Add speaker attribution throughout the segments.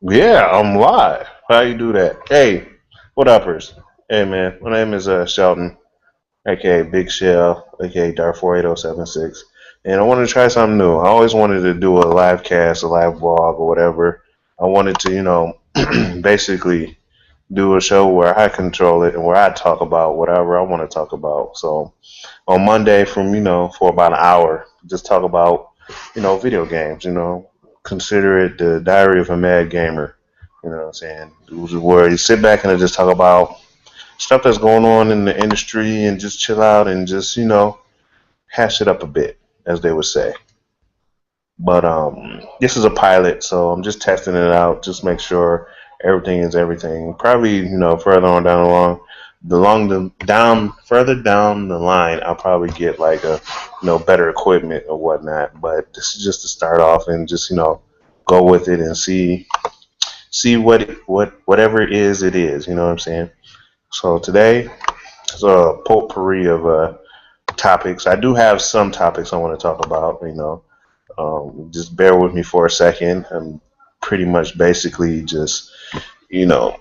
Speaker 1: Yeah, I'm live. How you do that? Hey, what uppers? Hey man, my name is Sheldon, aka Big Shell, aka Dark48076, and I wanted to try something new. I always wanted to do a live cast, a live vlog, or whatever. I wanted to, basically do a show where I control it and where I talk about whatever I want to talk about. So on Monday, from for about an hour, just talk about video games. Consider it the Diary of a Mad Gamer. You know what I'm saying? It was where you sit back and just talk about stuff that's going on in the industry and just chill out and just hash it up a bit, as they would say. But this is a pilot, so I'm just testing it out, just make sure everything is everything. Probably further on down further down the line, I'll probably get like a better equipment or whatnot. But this is just to start off and just go with it and see whatever it is it is. You know what I'm saying? So today is a potpourri of topics. I do have some topics I want to talk about. Just bear with me for a second. I'm pretty much basically just you know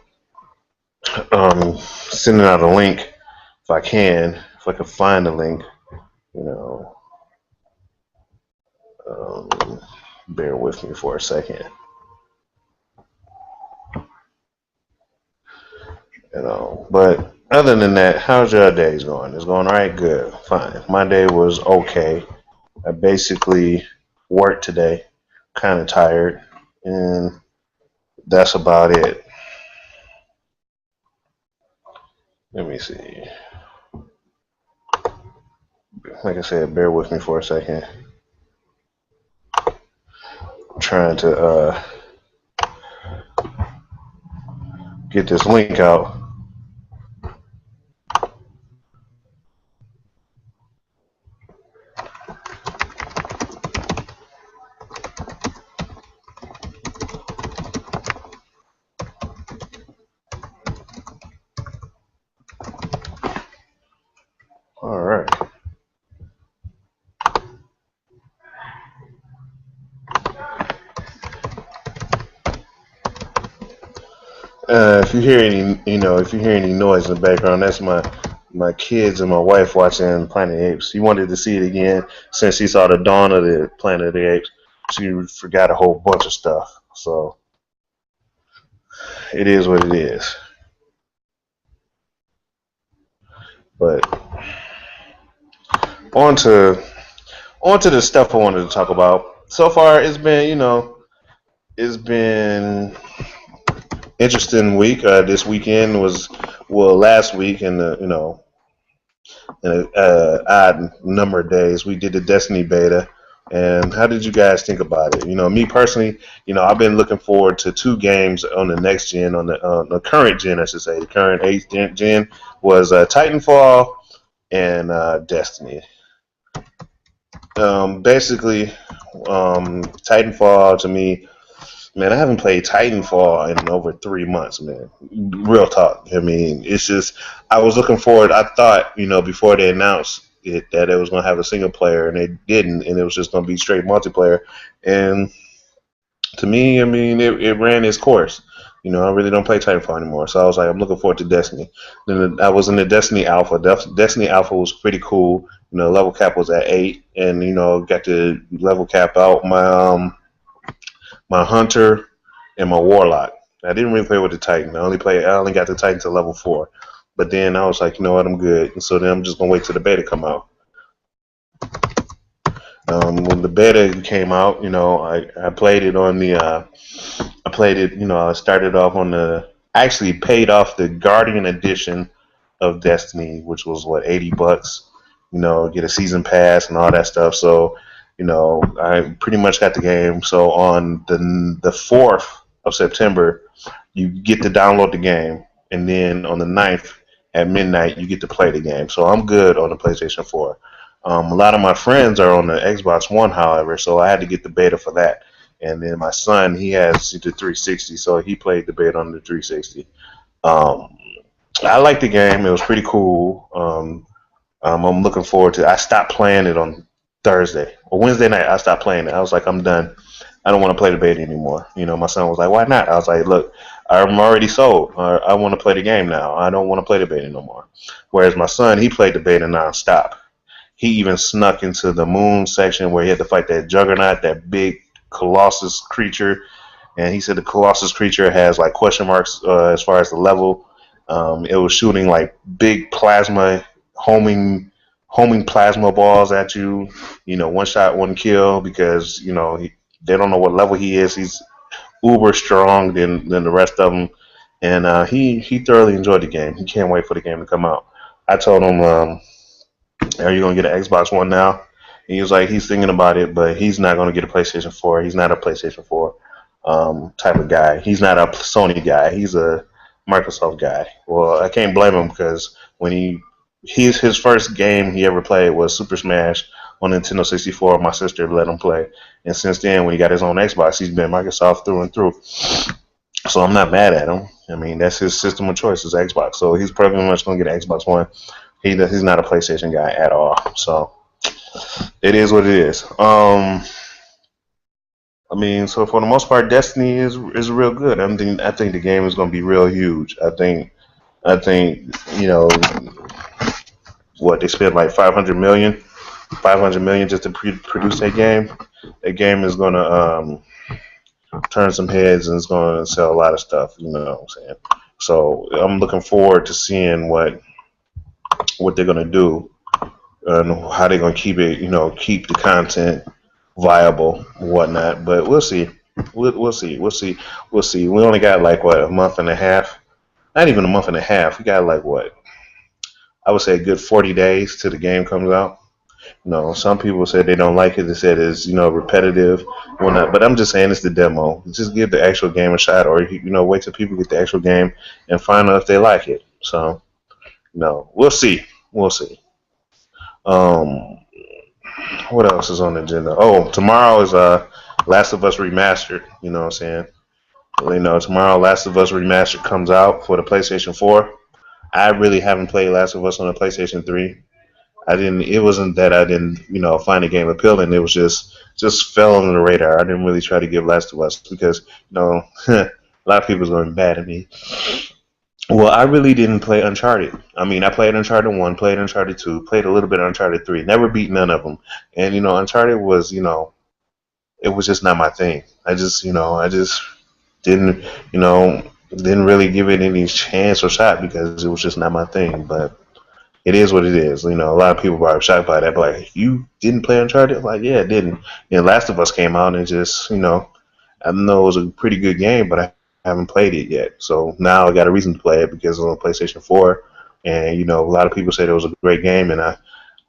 Speaker 1: sending out a link if I can find a link. You know, um, bear with me for a second. But other than that, how's your days going? It's going all right, good, fine. My day was okay. I basically worked today, kind of tired, and that's about it. Let me see. Like I said, bear with me for a second. I'm trying to get this link out. All right. If you hear any noise in the background, that's my kids and my wife watching Planet of the Apes. She wanted to see it again since she saw the dawn of the Planet of the Apes. She forgot a whole bunch of stuff. So it is what it is. But on to the stuff I wanted to talk about. So far, it's been interesting week. This weekend was last week, and in a odd number of days. We did the Destiny beta, and how did you guys think about it? Me personally, I've been looking forward to two games on the next gen, on the current gen, I should say. The current eighth gen was Titanfall and Destiny. Basically, Titanfall to me, man, I haven't played Titanfall in over 3 months, man. Real talk. I mean, it's just I was looking forward. I thought, before they announced it that it was going to have a single player, and they didn't, and it was just going to be straight multiplayer. And to me, I mean, it ran its course. I really don't play Titanfall anymore, so I was like, I'm looking forward to Destiny. Then I was in the Destiny Alpha. Destiny Alpha was pretty cool. Level cap was at 8, and got to level cap out my hunter and my warlock. I didn't really play with the Titan. I only got the Titan to level 4. But then I was like, you know what, I'm good. And so then I'm just gonna wait till the beta come out. When the beta came out, I played it on the I played it, I started off on I actually paid off the Guardian edition of Destiny, which was what, $80, get a season pass and all that stuff. So I pretty much got the game. So on the 4th of September, you get to download the game, and then on the 9th at midnight, you get to play the game. So I'm good on the PlayStation 4. A lot of my friends are on the Xbox One, however, so I had to get the beta for that. And then my son, he has the 360, so he played the beta on the 360. I liked the game. It was pretty cool. I'm looking forward to it. I stopped playing it on Thursday or Wednesday night. I stopped playing it. I was like, I'm done. I don't want to play the beta anymore. My son was like, why not? I was like, look, I'm already sold. I want to play the game now. I don't want to play the beta no more. Whereas my son, he played the beta nonstop. He even snuck into the moon section where he had to fight that juggernaut, that big colossus creature. And he said the colossus creature has like question marks as far as the level. It was shooting like big plasma homing plasma balls at you. One shot, one kill because they don't know what level he is. He's uber strong than the rest of them, and he thoroughly enjoyed the game. He can't wait for the game to come out. I told him, "Are you gonna get an Xbox One now?" And he was like, he's thinking about it, but he's not gonna get a PlayStation 4. He's not a PlayStation 4 type of guy. He's not a Sony guy. He's a Microsoft guy. Well, I can't blame him because when his first game he ever played was Super Smash on Nintendo 64. My sister let him play, and since then, when he got his own Xbox, he's been Microsoft through and through. So I'm not mad at him. I mean, that's his system of choice is Xbox. So he's probably much going to get an Xbox One. He's not a PlayStation guy at all. So it is what it is. I mean, so for the most part, Destiny is real good. I think the game is going to be real huge. I think what they spent like 500 million just to produce that game. That game is going to turn some heads and it's going to sell a lot of stuff. You know what I'm saying? So I'm looking forward to seeing what they're going to do and how they're going to keep it. Keep the content viable and whatnot. But we'll see. We'll see. We'll see. We'll see. We only got like what, a month and a half. Not even a month and a half. We got like what, I would say a good 40 days till the game comes out. Some people said they don't like it. They said it's repetitive, whatnot. But I'm just saying it's the demo. Just give the actual game a shot, or wait till people get the actual game and find out if they like it. So no, we'll see. We'll see. Um, what else is on the agenda? Oh, tomorrow is Last of Us Remastered. You know what I'm saying? Tomorrow Last of Us Remastered comes out for the PlayStation 4. I really haven't played Last of Us on the PlayStation 3. I didn't. It wasn't that I didn't, find the game appealing. It was just fell on the radar. I didn't really try to give Last of Us because, a lot of people's going to be bad at me. Well, I really didn't play Uncharted. I mean, I played Uncharted 1, played Uncharted 2, played a little bit of Uncharted 3. Never beat none of them. And Uncharted was, it was just not my thing. I just didn't, didn't really give it any chance or shot because it was just not my thing. But it is what it is. A lot of people are shocked by that. But like, you didn't play Uncharted? I'm like, yeah, I didn't. And Last of Us came out and just, I know it was a pretty good game, but I haven't played it yet. So now I got a reason to play it because it's on PlayStation 4. And, a lot of people said it was a great game, and I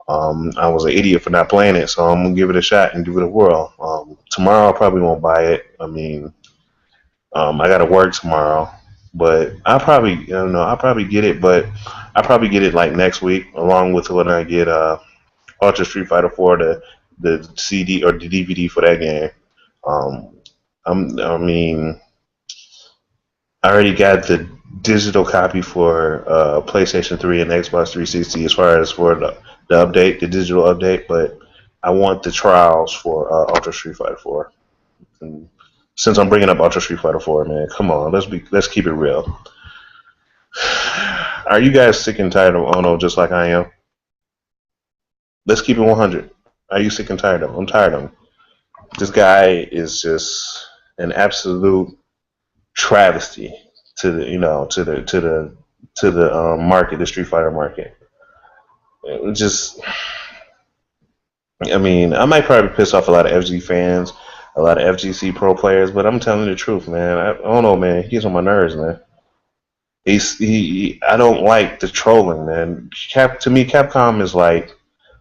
Speaker 1: was an idiot for not playing it. So I'm going to give it a shot and give it a whirl. Tomorrow I probably won't buy it. I mean, I got to work tomorrow. But I'll probably get it, but I'll probably get it like next week, along with when I get Ultra Street Fighter 4, the CD or the DVD for that game. Um, I mean, I already got the digital copy for PlayStation 3 and Xbox 360 as far as for the update, the digital update, but I want the trials for Ultra Street Fighter 4. And since I'm bringing up Ultra Street Fighter 4, man, come on, let's keep it real. Are you guys sick and tired of Ono just like I am? Let's keep it 100. Are you sick and tired of him? I'm tired of him. This guy is just an absolute travesty to the market, the Street Fighter market. It just, I mean, I might probably piss off a lot of FG fans, a lot of FGC pro players, but I'm telling you the truth, man. I don't know, man. He's on my nerves, man. I don't like the trolling, man. To me, Capcom is like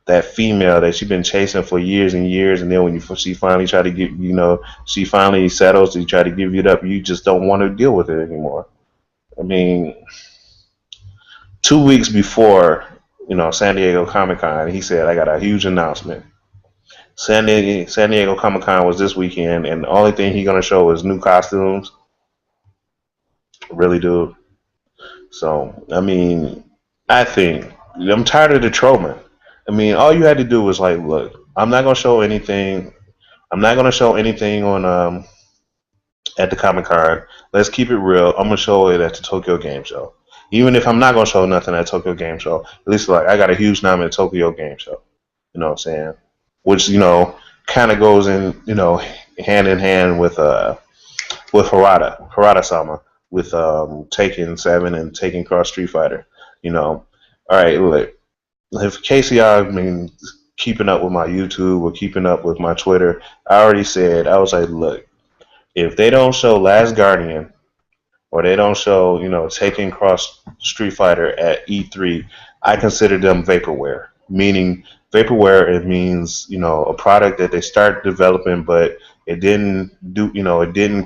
Speaker 1: that female that you've been chasing for years and years, and then when she finally try to get, she finally settles to try to give it up, you just don't want to deal with it anymore. I mean, 2 weeks before, San Diego Comic Con, he said, "I got a huge announcement." San Diego Comic Con was this weekend, and the only thing he's gonna show is new costumes. Really, dude. So, I mean, I think I'm tired of the trolling. I mean, all you had to do was like, look, I'm not gonna show anything. I'm not gonna show anything on at the Comic Con. Let's keep it real. I'm gonna show it at the Tokyo Game Show. Even if I'm not gonna show nothing at Tokyo Game Show, at least like I got a huge name at Tokyo Game Show. You know what I'm saying? Which kind of goes hand in hand with Harada Sama with Taken 7 and Taken Cross Street Fighter. You know, all right, look, if Casey I've been keeping up with my YouTube or keeping up with my Twitter, I already said I was like, look, if they don't show Last Guardian or they don't show, Taken Cross Street Fighter at E3, I consider them vaporware. Meaning vaporware, it means, a product that they start developing, but it didn't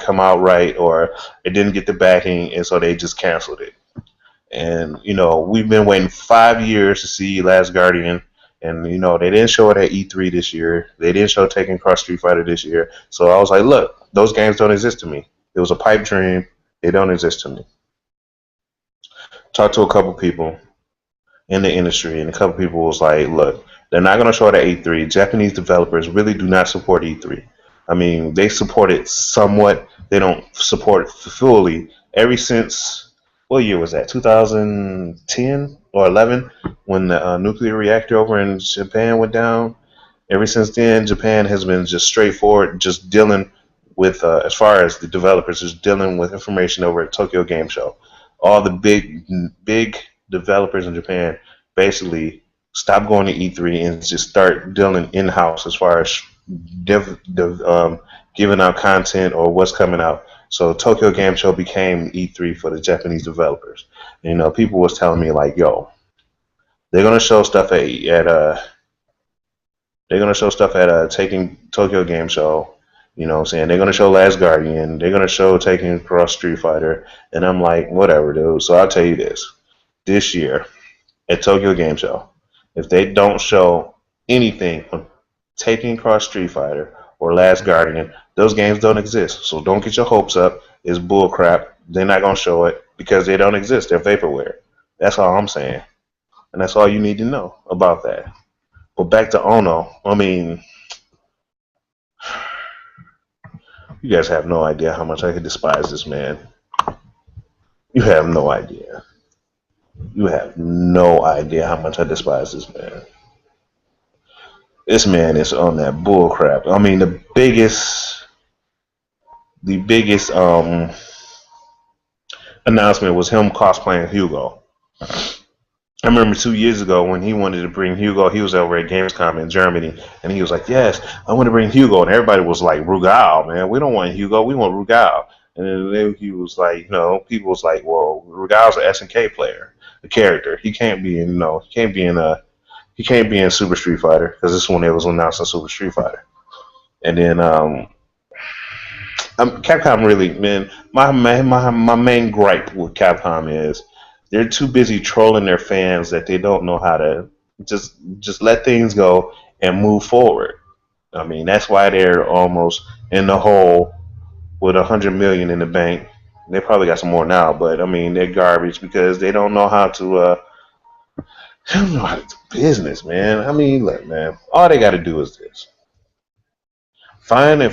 Speaker 1: come out right, or it didn't get the backing, and so they just canceled it. And we've been waiting 5 years to see Last Guardian, and they didn't show it at E3 this year. They didn't show Taken Cross Street Fighter this year. So I was like, look, those games don't exist to me. It was a pipe dream. They don't exist to me. Talked to a couple people in the industry, and a couple people was like, look, they're not going to show it at E3. Japanese developers really do not support E3. I mean, they support it somewhat. They don't support it fully. Ever since, what year was that? 2010 or 11, when the nuclear reactor over in Japan went down. Ever since then, Japan has been just straightforward, just dealing with, as far as the developers, just dealing with information over at Tokyo Game Show. All the big developers in Japan basically stop going to E3 and just start dealing in-house as far as giving out content or what's coming out. So Tokyo Game Show became E3 for the Japanese developers. People was telling me like, yo, they're gonna show stuff at Taking Tokyo Game Show. You know what I'm saying? They're gonna show Last Guardian. They're gonna show Taking Cross Street Fighter. And I'm like, whatever, dude. So I'll tell you this year at Tokyo Game Show, if they don't show anything on Taking Cross Street Fighter or Last Guardian, those games don't exist. So don't get your hopes up. It's bull crap. They're not gonna show it because they don't exist. They're vaporware. That's all I'm saying. And that's all you need to know about that. But back to Ono. I mean, you guys have no idea how much I could despise this man. You have no idea. You have no idea how much I despise this man. This man is on that bull crap. I mean, the biggest announcement was him cosplaying Hugo. I remember 2 years ago when he wanted to bring Hugo. He was over at Gamescom in Germany, and he was like, "Yes, I want to bring Hugo." And everybody was like, "Rugal, man, we don't want Hugo. We want Rugal." And then he was like, people was like, "Well, Rugal's an SNK player, a character. He can't be in, he can't be in Super Street Fighter because this one it was announced in Super Street Fighter." And then Capcom really, man, my main gripe with Capcom is they're too busy trolling their fans that they don't know how to just let things go and move forward. I mean, that's why they're almost in the hole with 100 million in the bank. They probably got some more now, but I mean, they're garbage because they don't know how to. They don't know how to do business, man. I mean, look, man, all they got to do is this: find a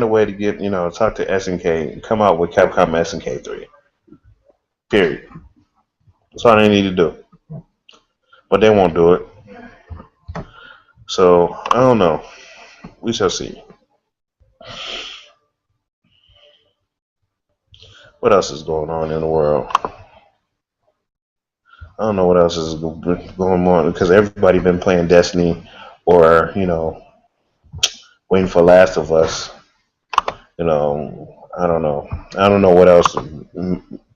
Speaker 1: way to get, talk to SNK and come out with Capcom SNK 3. Period. That's all they need to do. But they won't do it. So, I don't know. We shall see. What else is going on in the world? I don't know what else is going on because everybody been playing Destiny or, waiting for Last of Us. I don't know. I don't know what else.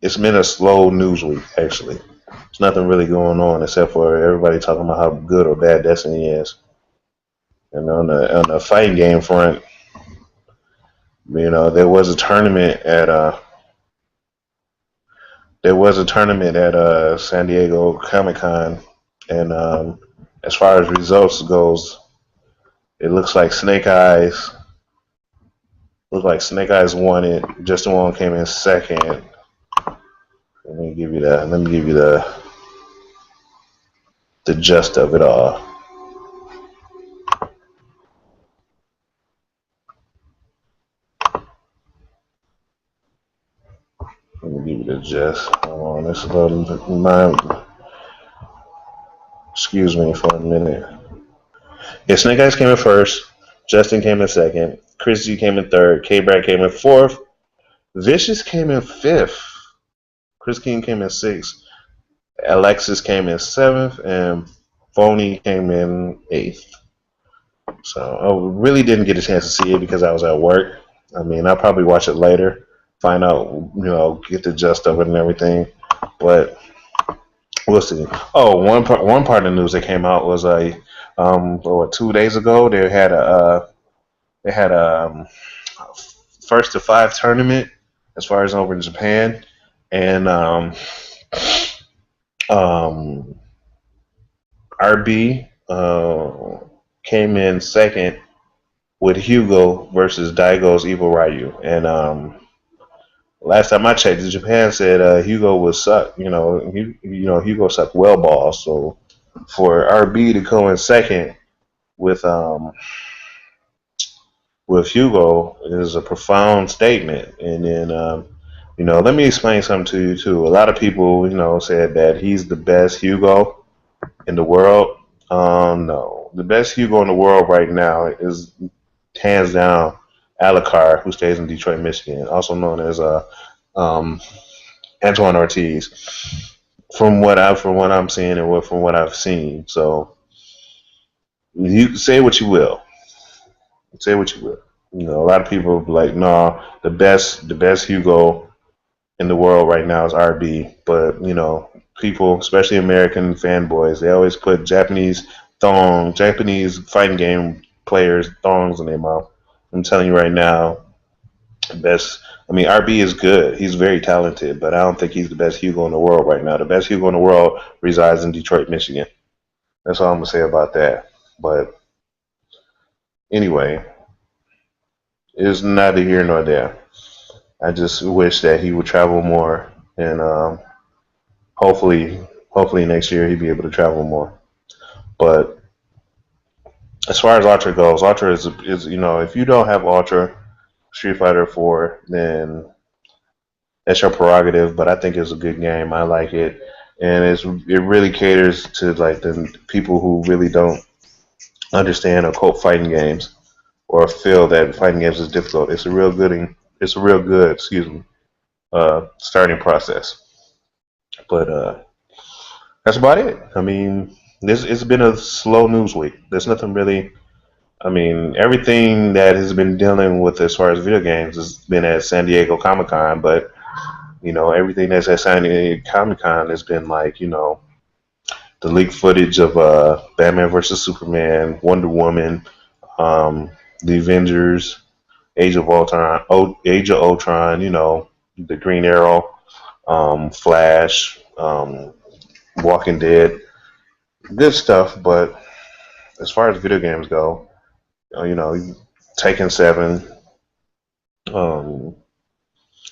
Speaker 1: It's been a slow news week, actually. There's nothing really going on except for everybody talking about how good or bad Destiny is. And on the fighting game front, there was a tournament at San Diego Comic-Con, and as far as results goes, it looks like Snake Eyes won it. Justin Wong came in second. Let me give you the gist of it all. Just hold on. This little my excuse me for a minute. Yeah, Snake Eyes came in first. Justin came in second. Chris G came in third. K Brad came in fourth. Vicious came in fifth. Chris King came in sixth. Alexis came in seventh, and Phony came in eighth. So I really didn't get a chance to see it because I was at work. I mean, I'll probably watch it later, find out, get the gist of it and everything. But we'll see. Oh, one part of the news that came out was 2 days ago they had a first to five tournament as far as over in Japan, and um, RB came in second with Hugo versus Daigo's Evil Ryu. And last time I checked, Japan said Hugo was suck. Hugo sucked well balls. So for RB to go in second with Hugo is a profound statement. And then let me explain something to you too. A lot of people said that he's the best Hugo in the world. No, the best Hugo in the world right now is hands down Alucard, who stays in Detroit, Michigan, also known as Antoine Ortiz. From what I'm seeing and from what I've seen, so you say what you will, say what you will. A lot of people be like, no, the best Hugo in the world right now is RB, but people, especially American fanboys, they always put Japanese fighting game players thongs in their mouth. I'm telling you right now, RB is good. He's very talented, but I don't think he's the best Hugo in the world right now. The best Hugo in the world resides in Detroit, Michigan. That's all I'm gonna say about that. But anyway, it's neither here nor there. I just wish that he would travel more, and hopefully next year he'd be able to travel more. But as far as Ultra goes, Ultra is if you don't have Ultra Street Fighter 4, then that's your prerogative. But I think it's a good game. I like it, and it really caters to like the people who really don't understand or cope fighting games or feel that fighting games is difficult. It's a real good starting process. But that's about it. I mean, it's been a slow news week. There's nothing really. I mean, everything that has been dealing with as far as video games has been at San Diego Comic Con, but everything that's at San Diego Comic Con has been like the leaked footage of Batman versus Superman, Wonder Woman, the Avengers, Age of Ultron, the Green Arrow, Flash, Walking Dead, good stuff. But as far as video games go, Taken 7,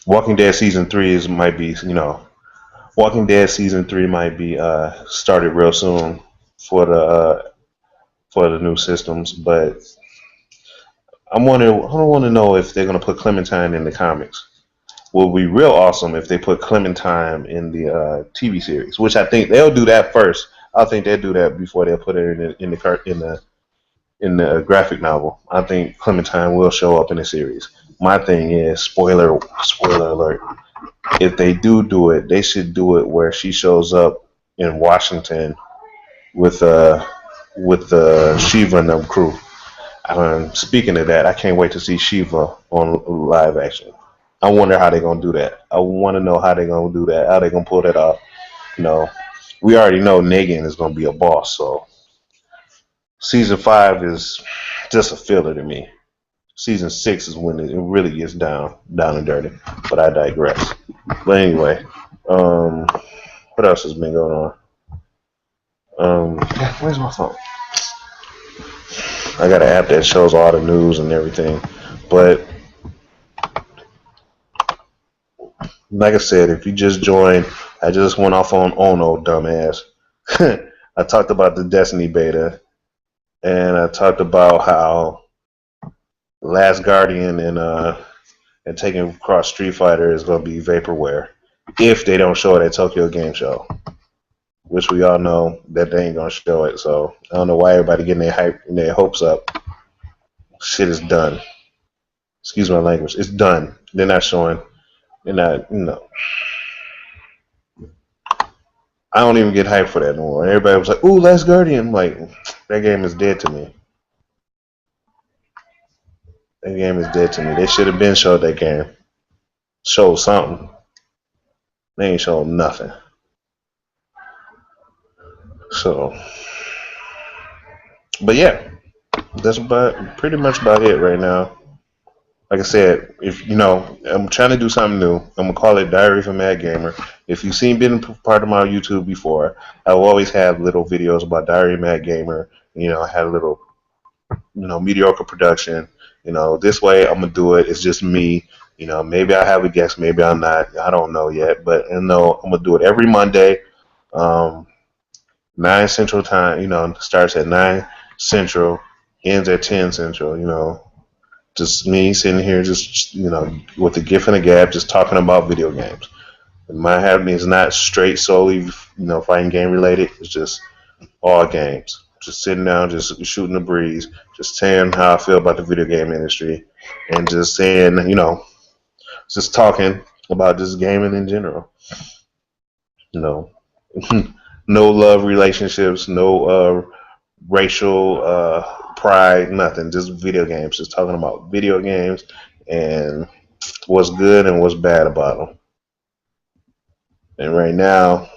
Speaker 1: Walking Dead season 3 Walking Dead season 3 might be started real soon for the new systems, but I want to know if they're gonna put Clementine in the comics. Will be real awesome if they put Clementine in the TV series, which I think they'll do that first. I think they'll do that before they'll put it in the graphic novel. I think Clementine will show up in the series. My thing is, spoiler alert, if they do it, they should do it where she shows up in Washington with the Shiva and them crew. Speaking of that, I can't wait to see Shiva on live action. I wonder how they're gonna do that. I want to know how they're gonna do that. How they gonna pull that off? We already know Negan is gonna be a boss. So season 5 is just a filler to me. Season 6 is when it really gets down and dirty. But I digress. But anyway, what else has been going on? Where's my phone? I got an app that shows all the news and everything. But like I said, if you just joined, I just went off on Ono, dumbass. I talked about the Destiny beta, and I talked about how Last Guardian and taking across Street Fighter is going to be vaporware. if they don't show it at Tokyo Game Show, which we all know that they ain't gonna show it. So I don't know why everybody getting their hype and their hopes up. Shit is done. Excuse my language. It's done. They're not showing. They're not. I don't even get hyped for that no more. Everybody was like, "Ooh, Last Guardian." I'm like, that game is dead to me. That game is dead to me. They should have been showed that game. Showed something. They ain't showed nothing. So, but yeah, that's pretty much about it right now. Like I said, if I'm trying to do something new. I'm gonna call it Diary of a Mad Gamer. If you've been part of my YouTube before, I will always have little videos about Diary of a Mad Gamer. I had a little, mediocre production. This way I'm gonna do it. It's just me. Maybe I have a guest, maybe I'm not. I don't know yet, but I'm gonna do it every Monday, 9 Central Time. Starts at 9 Central, ends at 10 Central. Just me sitting here, just with a gift and a gab, just talking about video games. My happening is not straight solely, fighting game related. It's just all games. Just sitting down, just shooting the breeze, just saying how I feel about the video game industry, and just saying, just talking about just gaming in general. No love relationships, no racial pride, nothing. Just video games. Just talking about video games and what's good and what's bad about them. And right now,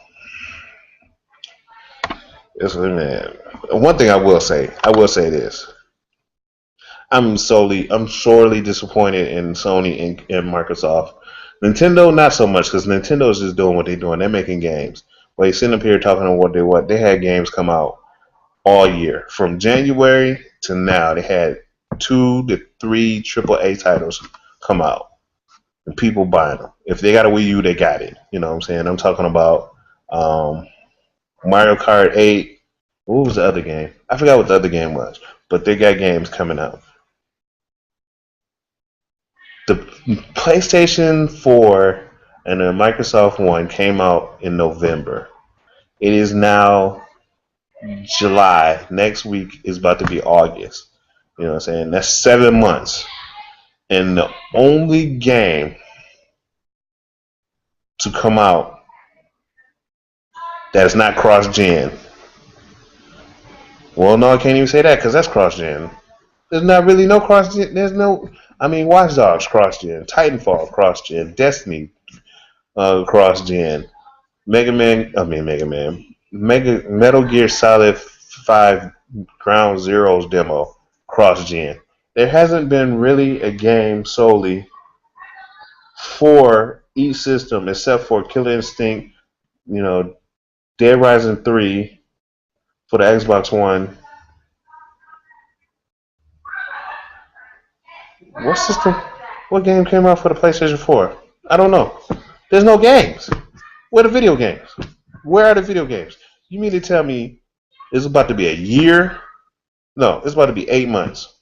Speaker 1: man. One thing I will say this. I'm sorely disappointed in Sony and Microsoft. Nintendo, not so much, because Nintendo is just doing what they're doing. They're making games. But they sitting up here talking about what they had games come out all year. From January to now, they had 2 to 3 AAA titles come out. And people buying them. If they got a Wii U, they got it. You know what I'm saying? I'm talking about Mario Kart 8. What was the other game? I forgot what the other game was. But they got games coming out. The PlayStation 4 and the Microsoft One came out in November. It is now July. Next week is about to be August. You know what I'm saying? That's 7 months. And the only game to come out that's not cross-gen. Well, no, I can't even say that because that's cross-gen. There's not really no cross-gen. Watch Dogs cross-gen, Titanfall cross-gen, Destiny cross-gen, Metal Gear Solid 5 Ground Zeroes demo cross-gen. There hasn't been really a game solely for each system except for Killer Instinct, Dead Rising 3 for the Xbox One. What system? What game came out for the PlayStation 4? I don't know. There's no games. Where are the video games? Where are the video games? You mean to tell me it's about to be a year? No, it's about to be 8 months.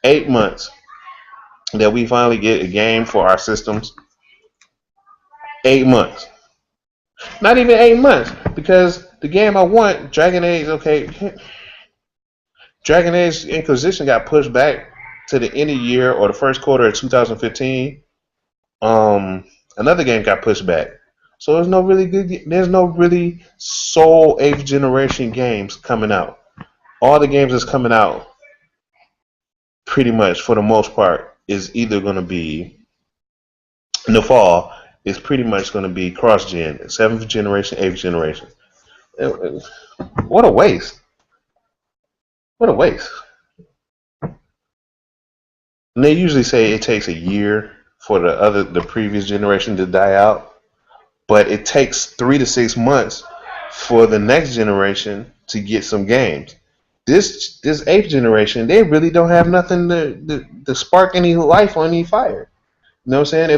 Speaker 1: 8 months that we finally get a game for our systems. 8 months. Not even 8 months, because the game I want, Dragon Age Inquisition got pushed back to the end of the year or the first quarter of 2015. Another game got pushed back. So there's no really sole 8th generation games coming out. All the games that's coming out, pretty much for the most part, is either going to be in the fall. Is pretty much going to be cross-gen, 7th generation, 8th generation. What a waste! What a waste! And they usually say it takes a year for the previous generation to die out, but it takes 3 to 6 months for the next generation to get some games. This 8th generation, they really don't have nothing to spark any life or any fire. You know what I'm saying?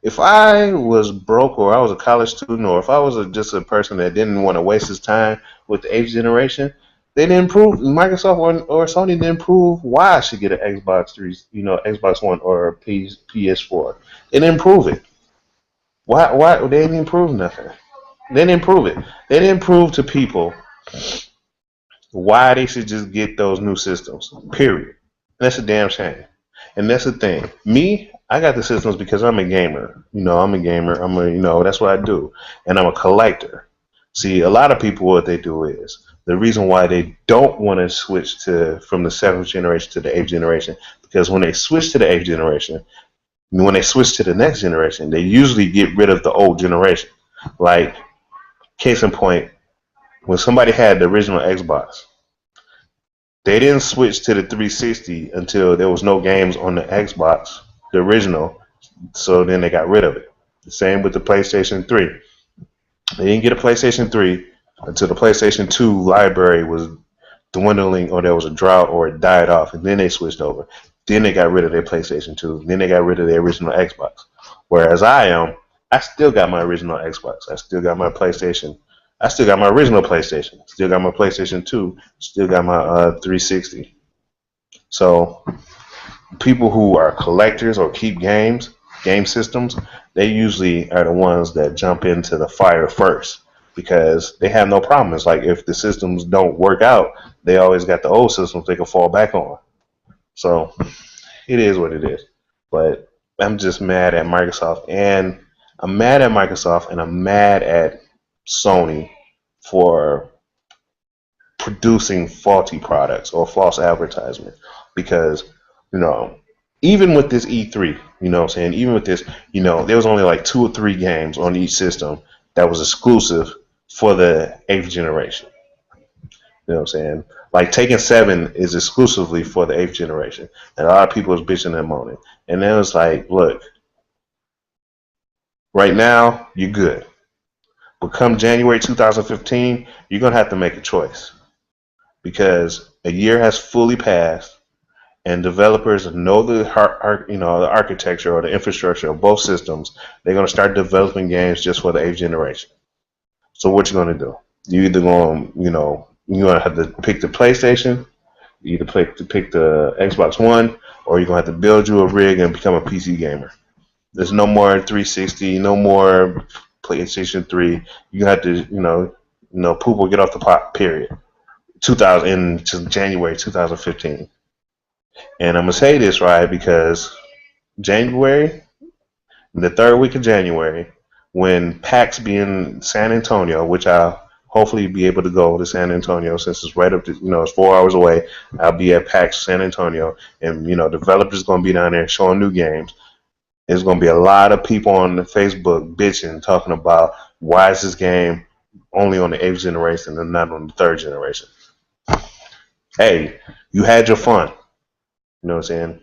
Speaker 1: If I was broke, or I was a college student, or if I was just a person that didn't want to waste his time with the 8th generation, they didn't prove, Microsoft or Sony didn't prove why I should get an Xbox 3, Xbox One or PS4. They didn't prove it. Why they didn't improve nothing? They didn't prove it. They didn't prove to people why they should just get those new systems. Period. That's a damn shame. And that's the thing. Me, I got the systems because I'm a gamer. I'm a gamer. That's what I do. And I'm a collector. See, a lot of people, what they do is the reason why they don't want to switch to from the seventh generation to the eighth generation, because when they switch to the eighth generation, when they switch to the next generation, they usually get rid of the old generation. Like, case in point, when somebody had the original Xbox, they didn't switch to the 360 until there was no games on the Xbox, the original. So then they got rid of it. The same with the PlayStation 3. They didn't get a PlayStation 3 until the PlayStation 2 library was dwindling, or there was a drought, or it died off, and then they switched over. Then they got rid of their PlayStation 2. Then they got rid of their original Xbox. Whereas I still got my original Xbox. I still got my PlayStation. I still got my original PlayStation. Still got my PlayStation 2. Still got my 360. So people who are collectors or keep game systems, they usually are the ones that jump into the fire first because they have no problem. It's like if the systems don't work out, they always got the old systems they can fall back on. So it is what it is. But I'm just mad at Microsoft, and I'm mad at Microsoft, and I'm mad at Sony for producing faulty products or false advertisement because, you know, even with this E3, you know what I'm saying, even with this, there was only like 2 or 3 games on each system that was exclusive for the 8th generation. You know what I'm saying? Like Taken 7 is exclusively for the 8th generation. And a lot of people was bitching and moaning. And then it was like, look, right now, you're good. But come January 2015, you're going to have to make a choice. Because a year has fully passed, and developers know the architecture or the infrastructure of both systems. They're going to start developing games just for the 8th generation. So what you going to do? You either going you're going to have to pick the PlayStation, you either pick the Xbox One, or you're going to have to build you a rig and become a PC gamer. There's no more 360, no more PlayStation 3. You have to, poop or get off the pot, period. 2000 in January 2015. And I'm going to say this, right, because January, the 3rd week of January, when PAX be in San Antonio, which I'll hopefully be able to go to San Antonio since it's right up to, it's 4 hours away. I'll be at PAX San Antonio, and, developers going to be down there showing new games. There's going to be a lot of people on the Facebook bitching, talking about why is this game only on the 8th generation and not on the 3rd generation. Hey, you had your fun. You know what I'm saying?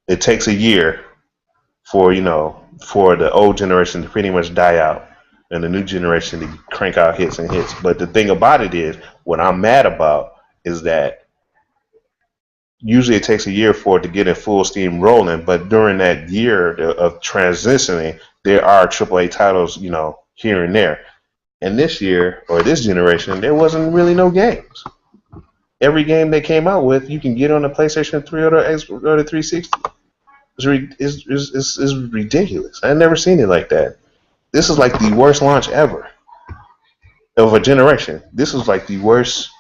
Speaker 1: It takes a year for the old generation to pretty much die out and the new generation to crank out hits and hits. But the thing about it is, what I'm mad about is that usually it takes a year for it to get in full steam rolling, but during that year of transitioning, there are AAA titles, here and there. And this year, or this generation, there wasn't really no games. Every game they came out with, you can get on the PlayStation 3 or the 360. It's ridiculous. I've never seen it like that. This is like the worst launch ever of a generation. This is like the worst.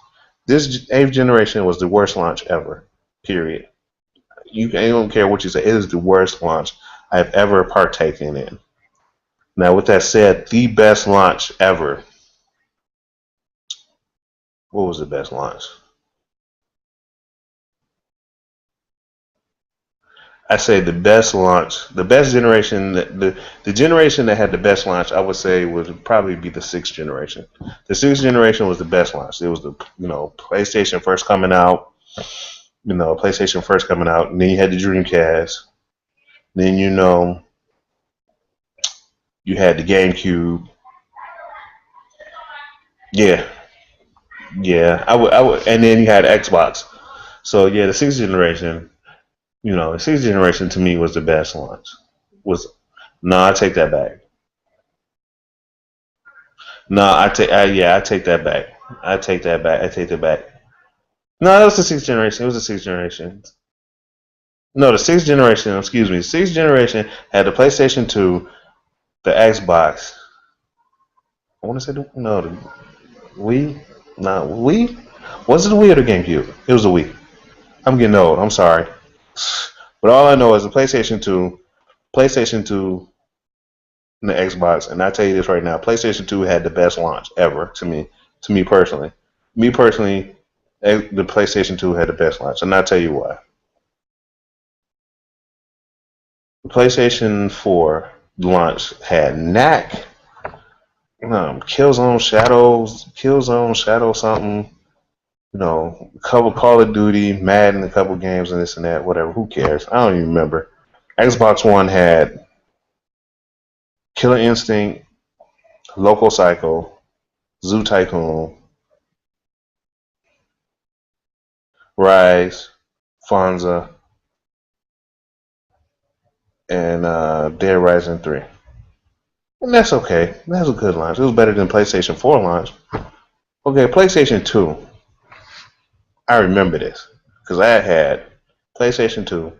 Speaker 1: This 8th generation was the worst launch ever. Period. I don't care what you say. It is the worst launch I've ever partaken in. Now, with that said, the best launch ever. What was the best launch? I say the best launch, the best generation, the generation that had the best launch, I would say would probably be the 6th generation. The 6th generation was the best launch. It was the PlayStation first coming out, and then you had the Dreamcast, then you had the GameCube. Yeah, I would, and then you had Xbox. So yeah, the 6th generation. The 6th generation to me was the best launch. I take that back. No, I take that back. I take that back. No, that was the 6th generation. It was the 6th generation. No, the 6th generation. Excuse me. The 6th generation had the PlayStation 2, The Xbox. I want to say the Wii. No, Wii. Was it the Wii or the GameCube? It was the Wii. I'm getting old. I'm sorry. But all I know is the PlayStation 2, and the Xbox. And I tell you this right now, PlayStation 2 had the best launch ever to me personally. Me personally, the PlayStation 2 had the best launch, and I'll tell you why. The PlayStation 4 launch had Knack, Killzone Shadow something, a couple Call of Duty, Madden, a couple games and this and that, whatever. Who cares? I don't even remember. Xbox One had Killer Instinct, Local Psycho, Zoo Tycoon, Rise, Fonza, and Dead Rising 3. And that's okay. That's a good launch. It was better than PlayStation 4 launch. Okay, PlayStation 2. I remember this because I had PlayStation 2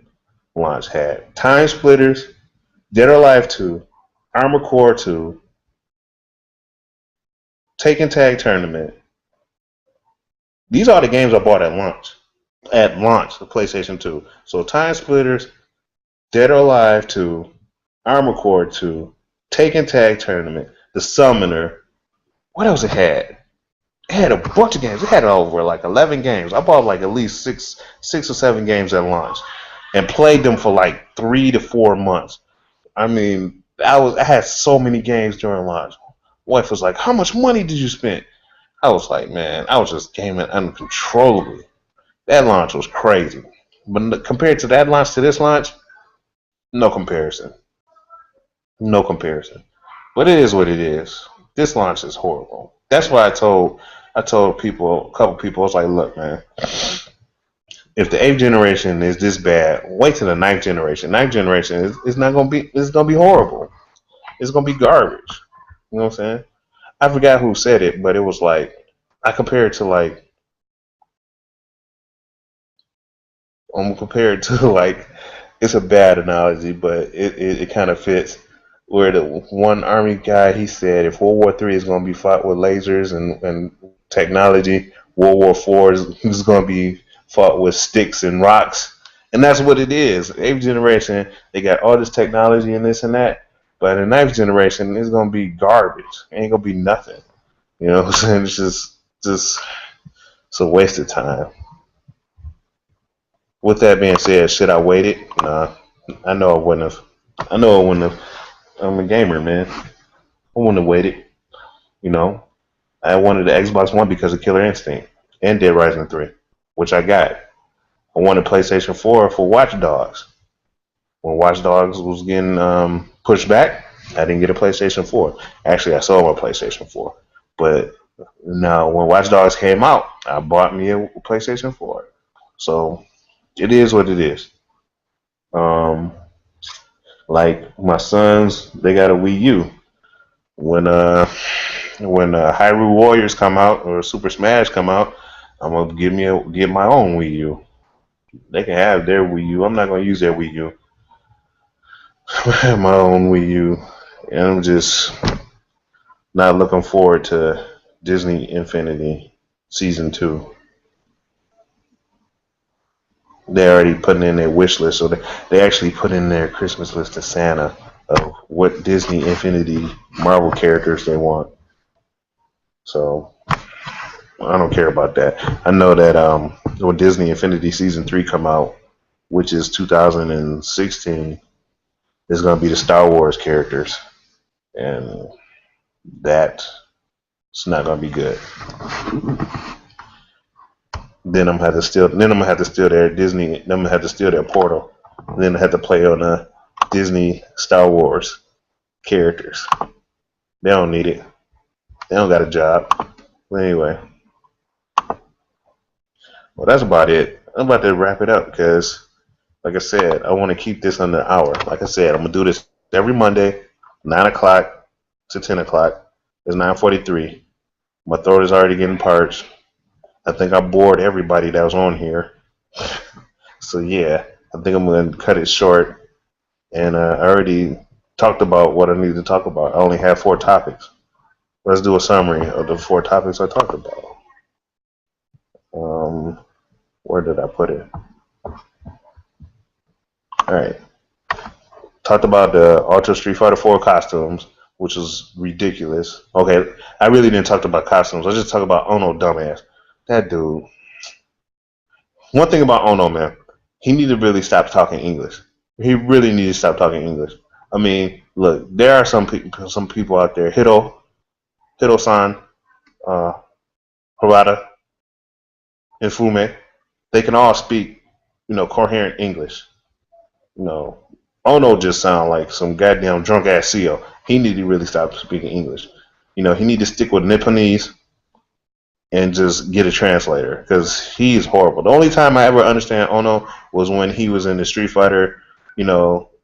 Speaker 1: launch had Time Splitters, Dead or Alive 2, Armored Core 2, Taken Tag Tournament. These are the games I bought at launch. At launch of PlayStation 2. So Time Splitters, Dead or Alive 2, Armored Core 2, Taken Tag Tournament, The Summoner. What else it had? It had a bunch of games. It had over like 11 games. I bought like at least six or seven games at launch, and played them for like 3 to 4 months. I mean, I had so many games during launch. Wife was like, "How much money did you spend?" I was like, "Man, I was just gaming uncontrollably." That launch was crazy. But compared to that launch to this launch, no comparison. No comparison. But it is what it is. This launch is horrible. That's why I told people, a couple people, I was like, look, man, if the 8th generation is this bad, wait till the 9th generation. 9th generation is not gonna be, it's gonna be horrible. It's gonna be garbage. You know what I'm saying? I forgot who said it, but it was like, I compare it to like, I'm compared to like, it's a bad analogy, but it kind of fits. Where the one army guy, he said, if World War III is going to be fought with lasers and technology, World War IV is going to be fought with sticks and rocks. And that's what it is. 8th generation, they got all this technology and this and that. But in the 9th generation, it's going to be garbage. It ain't going to be nothing. You know what I'm saying? It's just it's a waste of time. With that being said, should I wait it? Nah. I know I wouldn't have. I know I wouldn't have. I'm a gamer, man. I wouldn't have waited. You know, I wanted the Xbox One because of Killer Instinct and Dead Rising 3, which I got. I wanted PlayStation 4 for Watch Dogs. When Watch Dogs was getting pushed back, I didn't get a PlayStation 4. Actually, I sold my PlayStation 4. But now, when Watch Dogs came out, I bought me a PlayStation 4. So it is what it is. Like my sons, they got a Wii U. When Hyrule Warriors come out or Super Smash come out, I'm gonna get my own Wii U. They can have their Wii U. I'm not gonna use their Wii U. I have my own Wii U, and I'm just not looking forward to Disney Infinity Season 2. They're already putting in their wish list, so they actually put in their Christmas list to Santa of what Disney Infinity Marvel characters they want. So I don't care about that. I know that when Disney Infinity Season 3 come out, which is 2016, it's going to be the Star Wars characters, and that's not going to be good. Then I'm gonna have to steal. Then I'm gonna have to steal their Disney. Then I'm gonna have to steal their portal. Then I have to play on the Disney Star Wars characters. They don't need it. They don't got a job. But anyway, well, that's about it. I'm about to wrap it up because, like I said, I want to keep this under an hour. Like I said, I'm gonna do this every Monday, 9 o'clock to 10 o'clock. It's 9:43. My throat is already getting parched. I think I bored everybody that was on here. So yeah, I think I'm gonna cut it short. And I already talked about what I need to talk about. I only have 4 topics. Let's do a summary of the 4 topics I talked about. Um, where did I put it? All right. Talked about the Ultra Street Fighter 4 costumes, which is ridiculous. Okay, I really didn't talk about costumes. I just talked about Ono dumbass. That dude. One thing about Ono, man, he need to really stop talking English. He really needs to stop talking English. I mean, look, there are some people out there, Hito-san, uh, Harada, and Fume. They can all speak, coherent English. You know, Ono just sound like some goddamn drunk ass CEO. He need to really stop speaking English. He need to stick with Nipponese and just get a translator because he's horrible. The only time I ever understand Ono was when he was in the Street Fighter,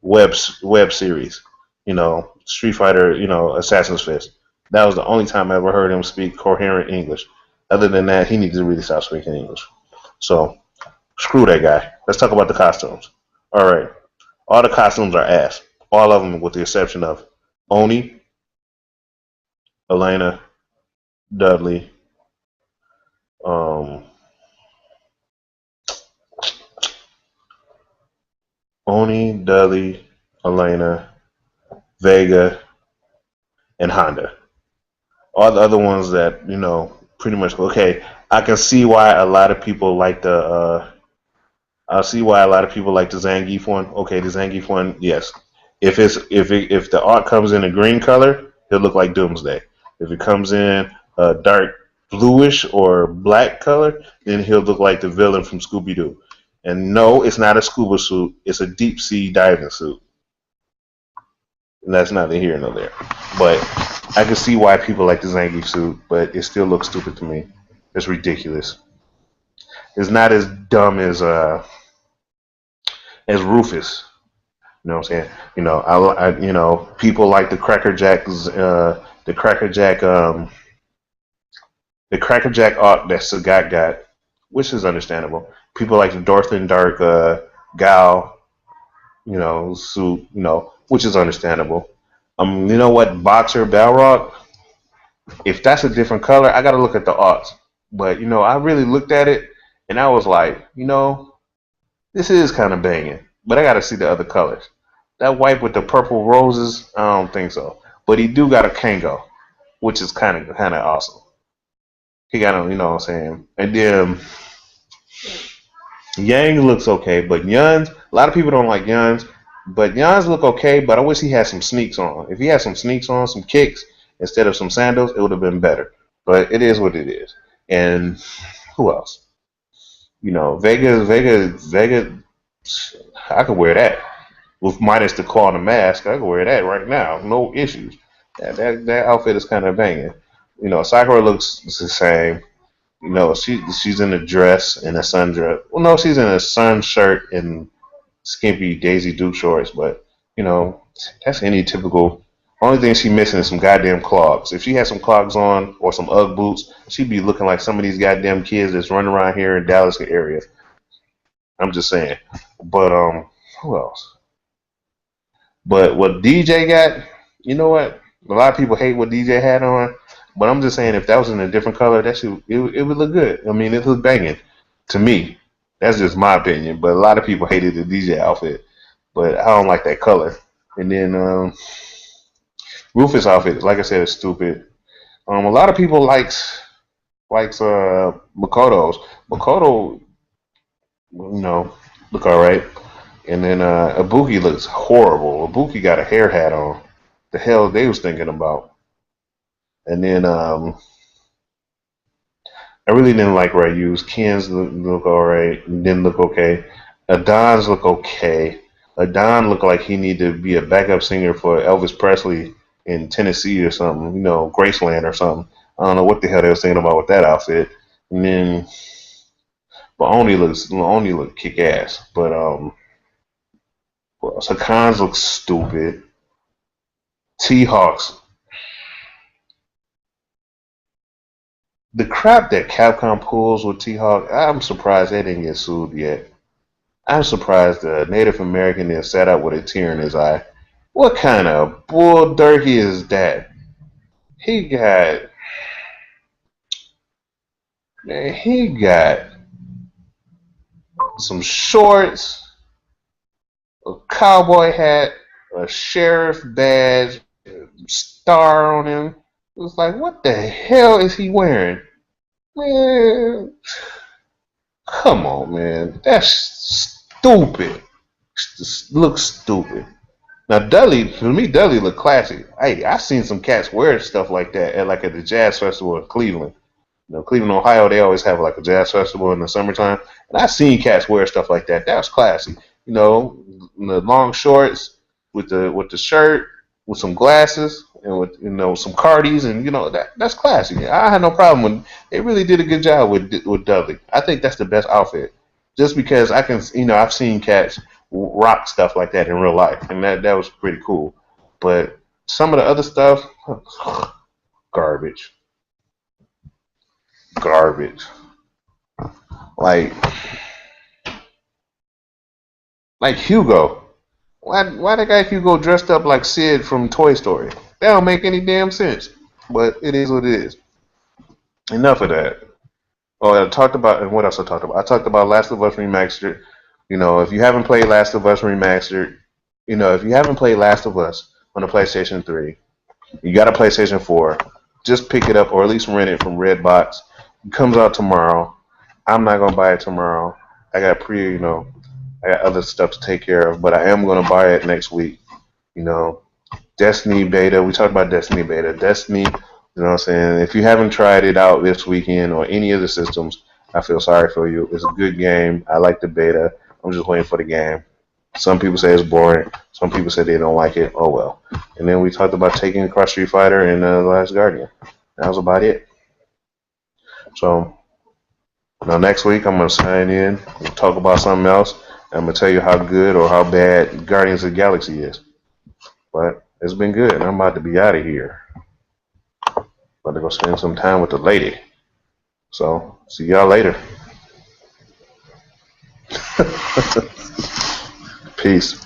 Speaker 1: web series. Street Fighter, Assassin's Fist. That was the only time I ever heard him speak coherent English. Other than that, he needs to really stop speaking English. So screw that guy. Let's talk about the costumes. All right, all the costumes are ass. All of them, with the exception of Oni, Elena, Dudley, um, Oni, Dudley, Elena, Vega, and Honda. All the other ones that pretty much okay. I can see why a lot of people like the. I see why a lot of people like the Zangief one. Okay, the Zangief one, yes. If the art comes in a green color, he'll look like Doomsday. If it comes in a dark bluish or black color, then he'll look like the villain from Scooby Doo. And no, it's not a scuba suit. It's a deep sea diving suit. And that's neither here nor there. But I can see why people like the Zangief suit, but it still looks stupid to me. It's ridiculous. It's not as dumb as Rufus. You know what I'm saying? People like the Cracker Jack, the Cracker Jack, the Cracker Jack art that Sagat got, which is understandable. People like the Dorthan Dark Gal, suit, which is understandable. You know what, Boxer Balrog? If that's a different color, I got to look at the arts. But I really looked at it and I was like, this is kind of banging. But I got to see the other colors. That white with the purple roses, I don't think so. But he do got a Kango, which is kind of awesome. He got him, you know what I'm saying. And then Yang looks okay, but Yuns, a lot of people don't like Yuns, but Yuns look okay. But I wish he had some sneaks on. If he had some sneaks on, some kicks instead of some sandals, it would have been better. But it is what it is. And who else? Vega. I could wear that with minus the claw and the mask. I could wear that right now, no issues. That outfit is kind of banging. Sakura looks the same. She's in a dress and a sundress. Well, no, she's in a sun shirt and skimpy Daisy Duke shorts. But that's any typical. Only thing she's missing is some goddamn clogs. If she had some clogs on or some UGG boots, she'd be looking like some of these goddamn kids that's running around here in Dallas area. I'm just saying. But who else? But what DJ got, you know what? A lot of people hate what DJ had on. But I'm just saying, if that was in a different color, it would look good. I mean, it looked banging to me. That's just my opinion. But a lot of people hated the DJ outfit. But I don't like that color. And then Rufus outfit, like I said, is stupid. A lot of people likes Makoto's. Makoto, look all right. And then Ibuki looks horrible. Ibuki got a hair hat on. The hell they was thinking about. And then I really didn't like Ryu's. Ken's look all right. Didn't look okay. Adon's look okay. Adon looked like he needed to be a backup singer for Elvis Presley in Tennessee or something, Graceland or something. I don't know what the hell they was thinking about with that outfit. And then, but Oni look kick ass. But Hakan's looks stupid. T-Hawks. The crap that Capcom pulls with T-Hawk, I'm surprised they didn't get sued yet. I'm surprised the Native American is set up with a tear in his eye. What kind of bull durkey is that? He got, man, he got some shorts, a cowboy hat, a sheriff badge, star on him. It was like, what the hell is he wearing? Man, come on, man. That's stupid. Just looks stupid. Now Dudley, for me, Dudley looked classy. Hey, I seen some cats wear stuff like that at the jazz festival in Cleveland. Cleveland, Ohio, they always have like a jazz festival in the summertime, and I seen cats wear stuff like that. That was classy. The long shorts with the shirt, with some glasses, and with some Cardis, and that's classy. I had no problem with. They really did a good job with Dudley. I think that's the best outfit, just because I can, I've seen cats rock stuff like that in real life, and that was pretty cool. But some of the other stuff, garbage. Garbage. Like Hugo. Why the guy Hugo dressed up like Sid from Toy Story? That don't make any damn sense. But it is what it is. Enough of that. Oh, I talked about, and what else I talked about? I talked about Last of Us Remastered. If you haven't played Last of Us Remastered, if you haven't played Last of Us on the PlayStation 3, you got a PlayStation 4, just pick it up or at least rent it from Redbox. It comes out tomorrow. I'm not gonna buy it tomorrow. I got I got other stuff to take care of, but I am gonna buy it next week. You know, Destiny beta. We talked about Destiny beta. Destiny. You know what I'm saying? If you haven't tried it out this weekend or any of the systems, I feel sorry for you. It's a good game. I like the beta. I'm just waiting for the game. Some people say it's boring. Some people say they don't like it. Oh well. And then we talked about taking across Street Fighter and The Last Guardian. That was about it. So next week I'm gonna sign in and talk about something else. I'm gonna tell you how good or how bad Guardians of the Galaxy is. But it's been good, and I'm about to be out of here. About to go spend some time with the lady. So see y'all later. Peace.